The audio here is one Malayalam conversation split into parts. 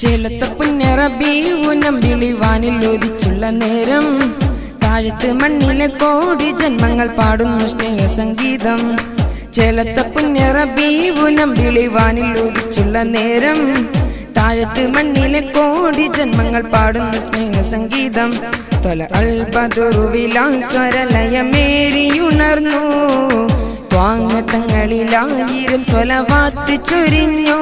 ചേലത്തെ പുണ്യ റബീഉനം വിളിവാനിൽ ഉദിച്ചുള്ള നേരം താഴത്ത് മണ്ണിലെ കോടി ജന്മങ്ങൾ പാടുന്നു സ്നേഹ സംഗീതം. ചേലത്തെ പുണ്യ റബീഉനം വിളിവാനിൽ ഉദിച്ചുള്ള നേരം താഴത്ത് മണ്ണിലെ കോടി ജന്മങ്ങൾ പാടുന്നു സ്നേഹ സംഗീതം. തൊല അൽബദുറുവിലാസ്വരലയമേറിയുണർന്നു ത്വാങ്ങത്തങ്ങളിലായിരം സ്വലവാത്ത് ചൊരിഞ്ഞു.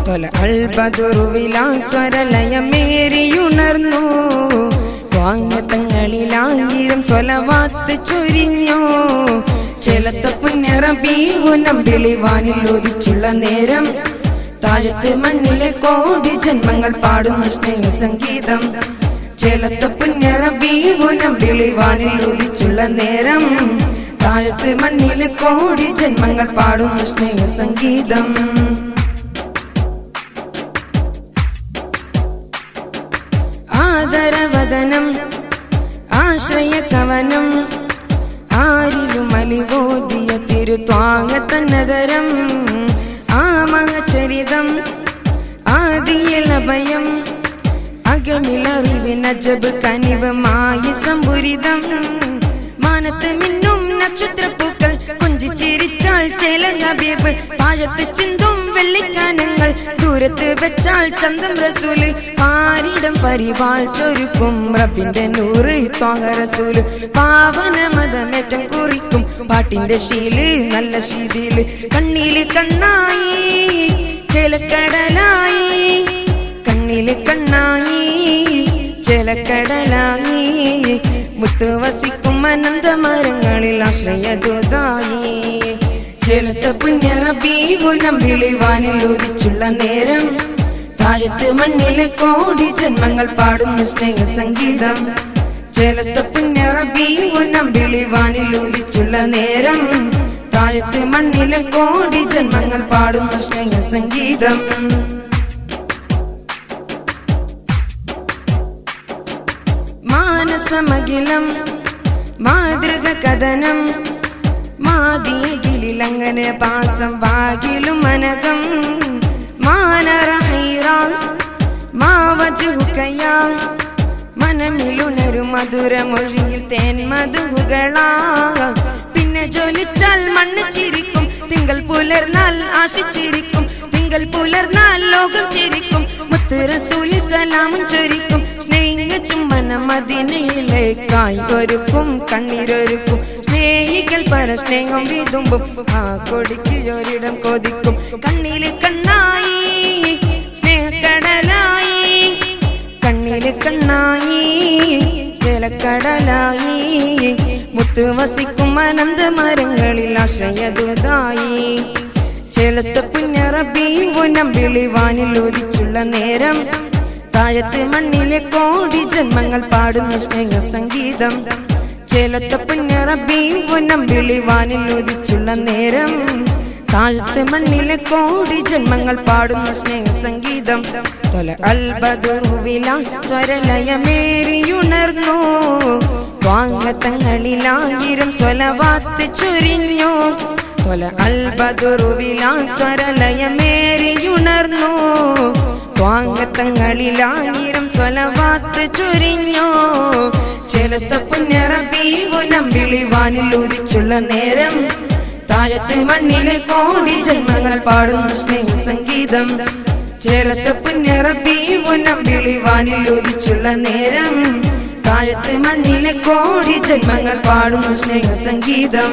തൊല അൽബദുറുവിലാസ്വരലയമേറിയുണർന്നു ത്വാങ്ങത്തങ്ങളിലായിരം സ്വലവാത്ത് ചൊരിഞ്ഞു. ചേലത്തെ പുണ്യ റബീഉനം വിളിവാനിൽ ഉദിച്ചുള്ള നേരം താഴത്ത് മണ്ണിലെ കോടി ജന്മങ്ങൾ പാടുന്ന സ്നേഹ സംഗീതം. ചേലത്തെ പുണ്യ റബീഉനം വിളിവാനിൽ ഉദിച്ചുള്ള നേരം താഴത്ത് മണ്ണിലെ കോടി ജന്മങ്ങൾ പാടുന്ന സ്നേഹ സംഗീതം. ആദരവദനം ആശ്രയ കവനം ആരിലും അലിവോദിയ തിരുത്വാങ്ങത്തന്നതരം ആമചരിതം ആദിയിളഭയം അകമിലറിവിനജബ് കനിവമായി സംപുരിതം. മാനത്ത് മിന്നും നക്ഷത്രപ്പൂക്കൾ കൊഞ്ചിച്ചിരിച്ചാൽ ചേലൻ ഹബീബ് താഴത്ത് ചിന്തും വെള്ളിക്കാനങ്ങൾ ദൂരത്ത് വെച്ചാൽ ചന്തം റസൂല് പാരിടം പരിവാൾ ചൊരുക്കും റബ്ബിന്റെ നൂറ് ത്വാഹ റസൂല്. പാവന മതമേറ്റം കുറിക്കും പാട്ടിന്റെ ശീല് നല്ല ശീലില് കണ്ണില് കണ്ണായി ചേലക്കടലായി കണ്ണില് കണ്ണായി ചേലക്കടലായി മുത്ത് വസിക്കും അനന്തമരങ്ങളിൽ ആശ്രയദൂതായി. ചേലത്തെ പുണ്യ റബീഉനം വിളിവാനിൽ ഉദിച്ചുള്ള നേരം താഴത്ത് മണ്ണിലെ കോടി ജന്മങ്ങൾ പാടുന്നു സ്നേഹ സംഗീതം. ചേലത്തെ പുണ്യ റബീഉനം വിളിവാനിൽ ഉദിച്ചുള്ള നേരം താഴത്ത് മണ്ണിലെ കോടി ജന്മങ്ങൾ പാടുന്നു സ്നേഹ സംഗീതം. മാനസമഖിലം മാതൃക കഥനം മാതിയകിലങ്ങനെ പാസം വാകിലും മനകം മാനറഹീറാ മാവജുഹുകയാ മനമിലുണരും മധുരമൊഴിയിൽ തേൻ മധുകളാ. പിന്നെ ജ്വലിച്ചാൽ മണ്ണ് ചിരിക്കും തിങ്കൾ പുലർന്നാൽ ആശിച്ചിരിക്കും തിങ്കൾ പുലർന്നാൽ ലോകം ചിരിക്കും മുത്ത് റസൂലിൽ സലാമും ചൊരിക്കും സ്നേഹ ചുംബനം മദീനയിലേക്കായി ഒരുക്കും കണ്ണീരൊരുക്കും സ്നേഹികൾ പരസ്നേഹം വിതുമ്പും ആ കൊടിക്ക് ഒരിടം കൊതിക്കും. കണ്ണില് കണ്ണായി സ്നേഹക്കടലായി കണ്ണില് കണ്ണായി ജലക്കടലായി മുത്ത് വസിക്കും അനന്തമരങ്ങളിൽ ആശ്രയദൂതായി. ചേലത്തെ പുണ്യ റബീഉനം വിളിവാനിൽ ഉദിച്ചുള്ള നേരം താഴത്ത് മണ്ണിലെ കോടി ജന്മങ്ങൾ പാടുന്ന സ്നേഹ സംഗീതം. ചേലത്തെ പുണ്യ റബീഉനം വിളിവാനിൽ ഉദിച്ചുള്ള നേരം താഴത്ത് മണ്ണിലെ കോടി ജന്മങ്ങൾ പാടുന്ന സ്നേഹ സംഗീതം. തൊല അൽബദുറുവിലാസ്വരലയമേറിയുണർന്നു ത്വാങ്ങത്തങ്ങളിലായിരം സ്വലവാത്ത് ചൊരിഞ്ഞു. തൊല അൽബദുറുവിലാസ്വരലയമേറിയുണർന്നു ത്വാങ്ങത്തങ്ങളിലായിരം സ്വലവാത്ത് ചൊരിഞ്ഞു. ചേലത്തെ പുണ്യ റബീഉനം വിളിവാനിൽ ഉദിച്ചുള്ള നേരം താഴത്ത് മണ്ണിലെ കോടി ജന്മങ്ങൾ പാടുന്ന സ്നേഹ സംഗീതം. ചേലത്തെ പുണ്യ റബീഉനം വിളിവാനിൽ ഉദിച്ചുള്ള നേരം താഴത്ത് മണ്ണിലെ കോടി ജന്മങ്ങൾ പാടുന്ന സ്നേഹ സംഗീതം.